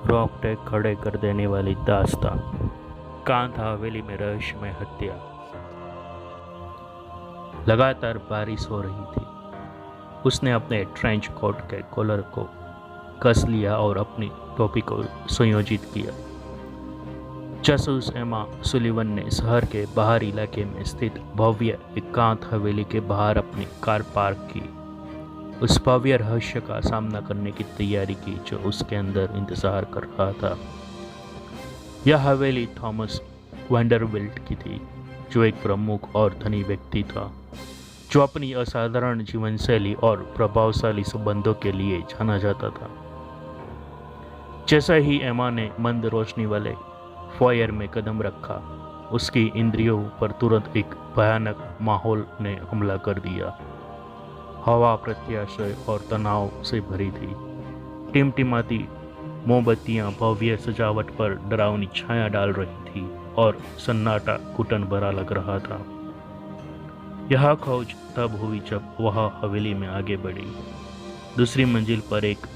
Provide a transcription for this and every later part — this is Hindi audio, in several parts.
रोंगटे खड़े कर देने वाली दास्तां। कांत हवेली में रहस्यमय हत्या। लगातार बारिश हो रही थी। उसने अपने ट्रेंच कोट के कॉलर को कस लिया और अपनी टोपी को संयोजित किया। जासूस एमा सुलिवन ने शहर के बाहरी इलाके में स्थित भव्य एकांत हवेली के बाहर अपनी कार पार्क की। उस भव्य रहस्य का सामना करने की तैयारी की जो उसके अंदर इंतजार कर रहा था। यह हवेली थॉमस वैंडरबिल्ट की थी, जो एक प्रमुख और धनी व्यक्ति था, जो अपनी असाधारण जीवन शैली और प्रभावशाली संबंधों के लिए जाना जाता था। जैसा ही एमा ने मंद रोशनी वाले फॉयर में कदम रखा, उसकी इंद्रियों पर तुरंत एक भयानक माहौल ने हमला कर दिया। हवा प्रत्याशय और तनाव से भरी थी। टिमटिमाती मोमबत्तियां भव्य सजावट पर डरावनी छाया डाल रही थी और सन्नाटा घुटन भरा लग रहा था। यह खोज तब हुई जब वह हवेली में आगे बढ़ी। दूसरी मंजिल पर एक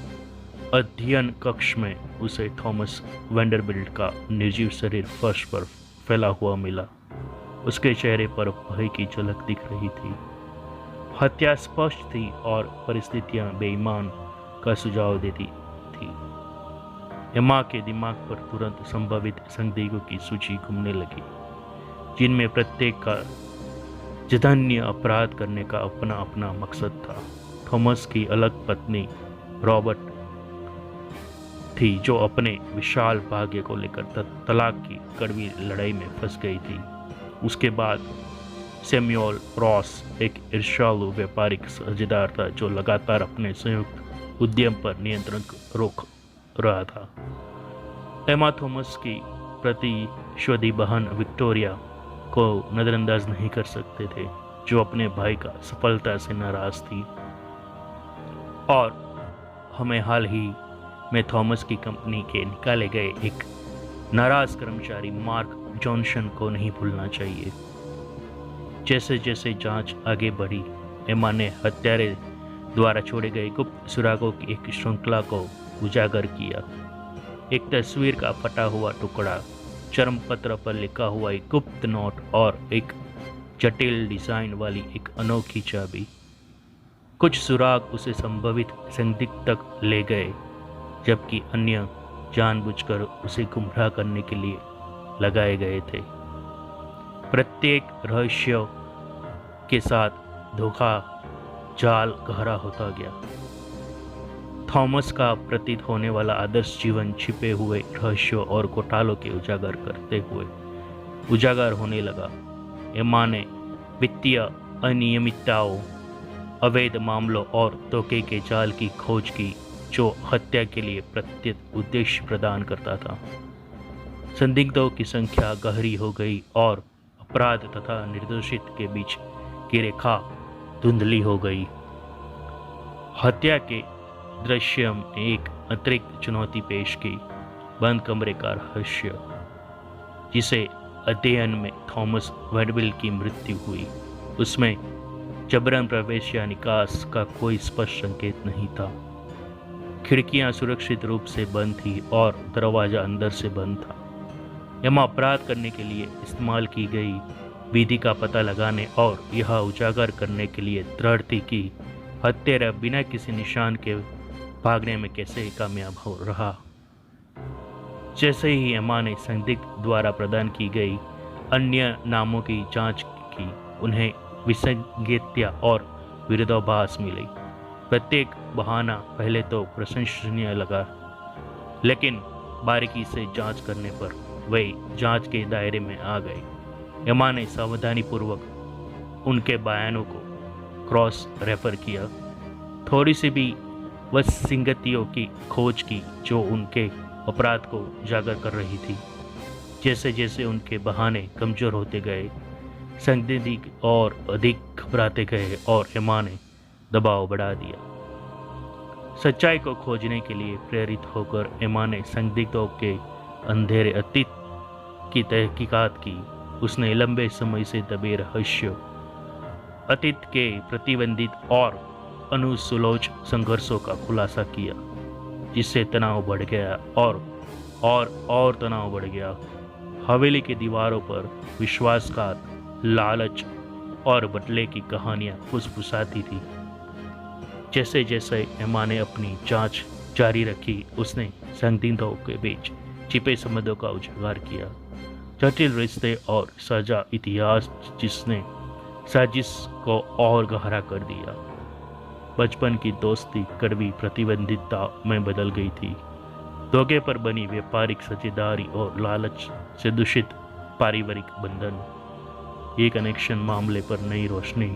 अध्ययन कक्ष में उसे थॉमस वैंडरबिल्ट का निर्जीव शरीर फर्श पर फैला हुआ मिला। उसके चेहरे पर भय की झलक दिख रही थी। हत्या स्पष्ट थी और परिस्थितियां बेईमान का सुझाव देती थी। एमा के दिमाग पर तुरंत संभावित संदेहों की सूची घूमने लगी, जिनमें प्रत्येक का जघन्य अपराध करने का अपना अपना मकसद था। थॉमस की अलग पत्नी रॉबर्ट थी, जो अपने विशाल भाग्य को लेकर तलाक की कड़वी लड़ाई में फंस गई थी। उसके बाद सैमुअल रॉस एक ईर्ष्यालु व्यापारिक साझेदार था, जो लगातार अपने संयुक्त उद्यम पर नियंत्रण रोक रहा था। एमा थॉमस की प्रतिशोधी बहन विक्टोरिया को नजरअंदाज नहीं कर सकते थे, जो अपने भाई का सफलता से नाराज थी। और हमें हाल ही में थॉमस की कंपनी के निकाले गए एक नाराज कर्मचारी मार्क जॉनसन को नहीं भूलना चाहिए। जैसे जैसे जांच आगे बढ़ी, एमा ने हत्यारे द्वारा छोड़े गए गुप्त सुरागों की एक श्रृंखला को उजागर किया। एक तस्वीर का फटा हुआ टुकड़ा, चर्मपत्र पर लिखा हुआ एक गुप्त नोट और एक जटिल डिजाइन वाली एक अनोखी चाबी। कुछ सुराग उसे संभावित संदिग्ध तक ले गए, जबकि अन्य जानबूझकर उसे गुमराह करने के लिए लगाए गए थे। प्रत्येक रहस्य के साथ धोखा जाल गहरा होता गया। थॉमस का प्रतीत होने वाला आदर्श जीवन छिपे हुए रहस्यों और घोटालों के उजागर करते हुए उजागर होने लगा। एमा ने वित्तीय अनियमितताओं, अवैध मामलों और धोखे के जाल की खोज की, जो हत्या के लिए प्रत्येक उद्देश्य प्रदान करता था। संदिग्धों की संख्या गहरी हो गई और अपराध तथा निर्दोषित के बीच की रेखा धुंधली हो गई। हत्या के दृश्य में एक अतिरिक्त चुनौती पेश की, बंद कमरे का रहस्य, जिसे अध्ययन में थॉमस वैंडरबिल्ट की मृत्यु हुई। उसमें जबरन प्रवेश या निकास का कोई स्पष्ट संकेत नहीं था। खिड़कियां सुरक्षित रूप से बंद थी और दरवाजा अंदर से बंद था। एमा अपराध करने के लिए इस्तेमाल की गई विधि का पता लगाने और यह उजागर करने के लिए दृढ़ थी कि हत्यारा बिना किसी निशान के भागने में कैसे कामयाब हो रहा। जैसे ही एमा ने संदिग्ध द्वारा प्रदान की गई अन्य नामों की जांच की, उन्हें विसंगतियां और विरोधाभास मिली। प्रत्येक बहाना पहले तो प्रशंसनीय लगा, लेकिन बारीकी से जांच करने पर वे जांच के दायरे में आ गए। एमा ने सावधानीपूर्वक उनके बयानों को क्रॉस रेफर किया, थोड़ी सी भी विसंगतियों की खोज की जो उनके अपराध को उजागर कर रही थी। जैसे जैसे उनके बहाने कमजोर होते गए, संदिग्ध और अधिक घबराते गए और एमा ने दबाव बढ़ा दिया। सच्चाई को खोजने के लिए प्रेरित होकर एमा ने संदिग्धों के अंधेरे अतीत की तहकीकात की। उसने लंबे समय से दबे रहस्य, अतीत के प्रतिबंधित और अनुसूलोच संघर्षों का खुलासा किया, जिससे तनाव बढ़ गया और तनाव बढ़ गया। हवेली की दीवारों पर विश्वासघात, लालच और बदले की कहानियां फुसफुसाती थी। जैसे जैसे एमा ने अपनी जांच जारी रखी, उसने संदिग्धों के बीच छिपे संबंधों का उजागर किया। जटिल रिश्ते और सजा इतिहास जिसने साजिश को और गहरा कर दिया। बचपन की दोस्ती कड़वी प्रतिबंधितता में बदल गई थी। धोखे पर बनी व्यापारिक साझेदारी और लालच से दूषित पारिवारिक बंधन, ये कनेक्शन मामले पर नई रोशनी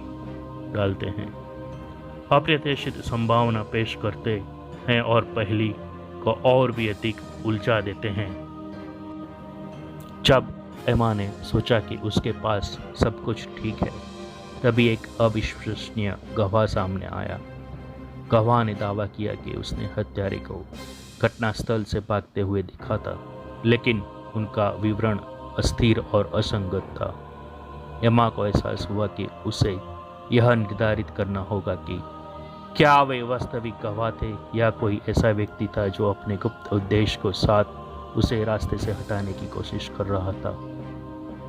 डालते हैं, अप्रत्याशित संभावना पेश करते हैं और पहली को और भी अधिक उलझा देते हैं। जब एमा ने सोचा कि उसके पास सब कुछ ठीक है, तभी एक अविश्वसनीय गवाह सामने आया। गवाह ने दावा किया कि उसने हत्यारे को घटनास्थल से भागते हुए देखा था, लेकिन उनका विवरण अस्थिर और असंगत था। एमा को एहसास हुआ कि उसे यह निर्धारित करना होगा कि क्या वे वास्तविक गवाह थे या कोई ऐसा व्यक्ति था जो अपने गुप्त उद्देश्य को साथ उसे रास्ते से हटाने की कोशिश कर रहा था।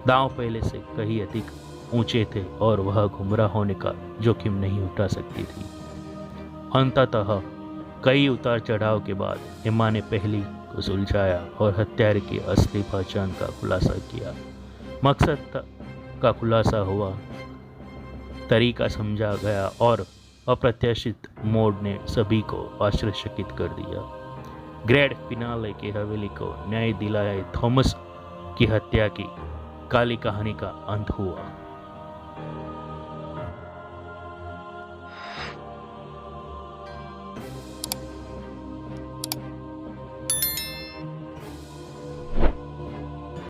दांव पहले से कहीं अधिक ऊंचे थे और वह गुमराह होने का जोखिम नहीं उठा सकती थी। अंततः कई उतार चढ़ाव के बाद एमा ने पहली को सुलझाया और हत्यारे की असली पहचान का खुलासा किया। मकसद का खुलासा हुआ, तरीका समझा गया और अप्रत्याशित मोड़ ने सभी को आश्चर्यचकित कर दिया। ग्रैंड फिनाले की हवेली को न्याय दिलाए थॉमस की हत्या की काली कहानी का अंत हुआ।